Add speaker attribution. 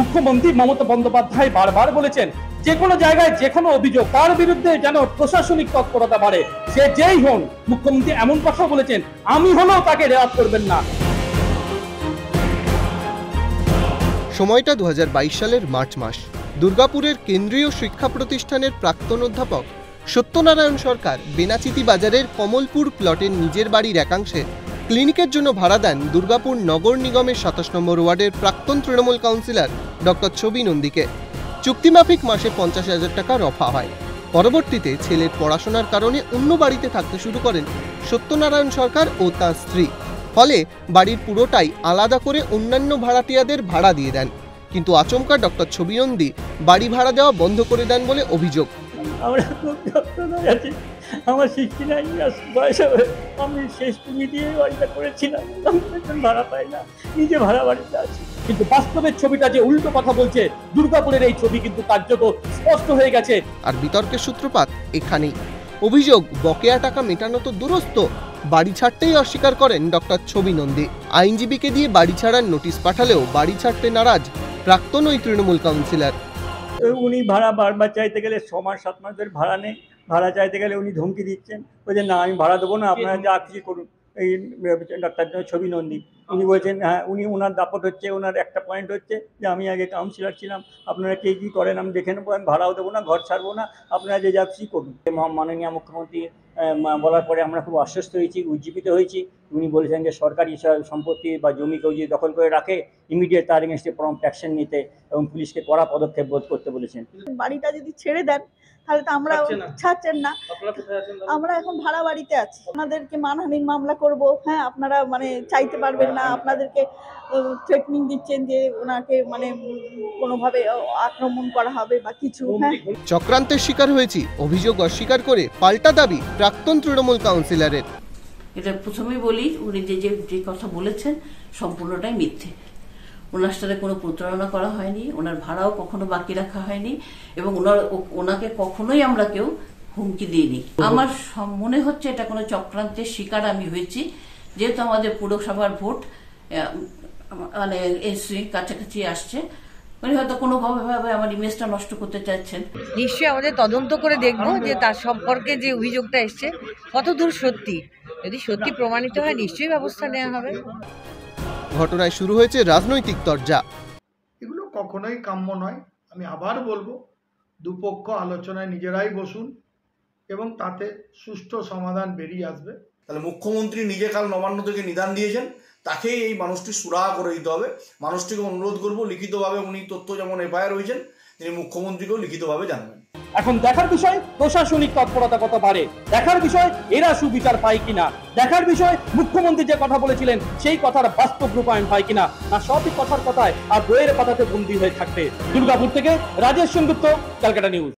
Speaker 1: মুখ্যমন্ত্রী মমতা বন্দ্যোপাধ্যায় বারবার বলেছেন যে কোনো জায়গায় যে কোনো অভিযোগ তার বিরুদ্ধে যেন প্রশাসনিক তৎপরতা বাড়ে, সে যেই হন। মুখ্যমন্ত্রী এমন কথা বলেছেন, আমি হলেও তাকে রেয়াত করবেন না।
Speaker 2: সময়টা 2022 সালের মার্চ মাস। দুর্গাপুরের কেন্দ্রীয় শিক্ষা প্রতিষ্ঠানের প্রাক্তন অধ্যাপক সত্যনারায়ণ সরকার বেনাচিতি বাজারের কমলপুর প্লটের নিজের বাড়ির একাংশে ক্লিনিকের জন্য ভাড়া দেন দুর্গাপুর নগর নিগমের 27 নম্বর ওয়ার্ডের প্রাক্তন তৃণমূল কাউন্সিলর ডক্টর ছবি নন্দীকে। চুক্তিমাফিক মাসে 50,000 টাকা রফা হয়। পরবর্তীতে ছেলের পড়াশোনার কারণে অন্য বাড়িতে থাকতে শুরু করেন সত্যনারায়ণ সরকার ও তাঁর স্ত্রী। ফলে বাড়ির পুরোটাই আলাদা করে অন্যান্য ভাড়াটিয়াদের ভাড়া দিয়ে দেন। কিন্তু আচমকা ডক্টর ছবি নন্দী বাড়ি ভাড়া দেওয়া বন্ধ করে দেন বলে অভিযোগ।
Speaker 1: আমরা খুব যন্ত্রণায় আছি। আমার 69 ইয়ার্স বয়স, আমি শেষ পুঁজি দিয়ে বাড়িটা করেছিলাম। আমি এখন ভাড়া পাই না, নিজে ভাড়া বাড়িতে আছি। কিন্তু বাস্তবের ছবিটা যে উল্টো কথা বলছে, দুর্গাপুরের এই ছবি কিন্তু কার্যত স্পষ্ট হয়ে গেছে।
Speaker 2: আর বিতর্কের সূত্রপাত এখানেই। অভিযোগ, বকেয়া টাকা মেটানো তো দূরস্থ, বাড়ি ছাড়তেই অস্বীকার করেন ডক্টর ছবি নন্দী। আইনজীবীকে দিয়ে বাড়ি ছাড়ার নোটিশ পাঠালেও বাড়ি ছাড়তে নারাজ প্রাক্তন ওই তৃণমূল কাউন্সিলর।
Speaker 1: উনি ভাড়া বারবার চাইতে গেলে 6 মাস 7 মাসের ভাড়া নেই। ভাড়া চাইতে গেলে উনি ধমকি দিচ্ছেন, বলছেন না আমি ভাড়া দেবো না, আপনারা যা কিছু করুন। এই ডাক্তার ছবি নন্দী উনি বলছেন হ্যাঁ, ওনার দাপট হচ্ছে, ওনার একটা পয়েন্ট হচ্ছে যে আমি আগে কাউন্সিলর ছিলাম, আপনারা কে কী করেন আমি দেখে নেবো, আমি ভাড়াও দেবো না, ঘর ছাড়বো না, আপনারা যে যা কিছু করুন। মাননীয় মুখ্যমন্ত্রী বলার পরে আমরা খুব আশ্বস্ত হয়েছি, উজ্জীবিত হয়েছি। উনি বলেছেন যে সরকারি সম্পত্তি বা জমি কেউ যদি দখল করে রাখে, ইমিডিয়েট তার এগেনস্টে প্রম্পট অ্যাকশন নিতে এবং পুলিশকে কড়া পদক্ষেপ করতে বলেছেন।
Speaker 3: বাড়িটা যদি ছেড়ে দেন তাহলে তো আমরা ছাড়ছেন না, আমরা এখন ভাড়া বাড়িতে আছি। আপনাদেরকে মানহানির মামলা করব, হ্যাঁ আপনারা চাইতে পারবেন না, আপনাদেরকে থ্রেটনিং দিচ্ছেন যে ওনাকে কোনোভাবে আক্রমণ করা হবে বা কিছু। হ্যাঁ,
Speaker 2: চক্রান্তের শিকার হয়েছি অভিযোগ অস্বীকার করে পাল্টা দাবি প্রাক্তন তৃণমূল কাউন্সিলরের।
Speaker 4: এটা প্রথমেই বলি, উনি যে কথা বলেছেন সম্পূর্ণটাই মিথ্যে। ওনার সাথে কোনো প্রতারণা করা হয়নি, ওনার ভাড়াও কখনো বাকি রাখা হয়নি এবং ওনাকে কখনোই আমরা কেউ হুমকি দিইনি। আমার মনে হচ্ছে এটা কোনো চক্রান্তের শিকার আমি হয়েছি, যেহেতু আমাদের পুরসভার ভোট কাছাকাছি আসছে। উনি হয়তো কোনোভাবে আমার ইমেজটা নষ্ট করতে চাচ্ছেন।
Speaker 5: নিশ্চয়ই আমাদের তদন্ত করে দেখব যে তার সম্পর্কে যে অভিযোগটা এসছে কতদূর সত্যি। যদি সত্যি প্রমাণিত হয় নিশ্চয়ই ব্যবস্থা নেওয়া হবে।
Speaker 2: ঘটনায় শুরু হয়েছে রাজনৈতিক তরজা।
Speaker 6: এগুলো কখনোই কাম্য নয়। আমি আবার বলবো, দুপক্ষ আলোচনায় নিজেরাই বসুন এবং তাতে সুষ্ঠু সমাধান বেরিয়ে আসবে।
Speaker 7: তাহলে মুখ্যমন্ত্রী নিজে কাল নবান্ন থেকে নিদান দিয়েছেন, তাকেই এই মানুষটি সুরাহা করে দিতে হবে। মানুষটিকে অনুরোধ করবো লিখিতভাবে, উনি তথ্য যেমন এফআইআর হয়েছেন, তিনি মুখ্যমন্ত্রীকেও লিখিতভাবে জানবেন।
Speaker 1: এখন দেখার বিষয় প্রশাসনিক তৎপরতা কত বাড়ে, দেখার বিষয় এরা সুবিচার পায় কিনা, দেখার বিষয় মুখ্যমন্ত্রী যে কথা বলেছিলেন সেই কথার বাস্তব রূপায়ণ হয় কিনা, না সবই কথার কথায় আর বইয়ের পাতাতে বন্দী হয়ে থাকবে। দুর্গাপুর থেকে রাজেশ সেনগুপ্ত, ক্যালকাটা নিউজ।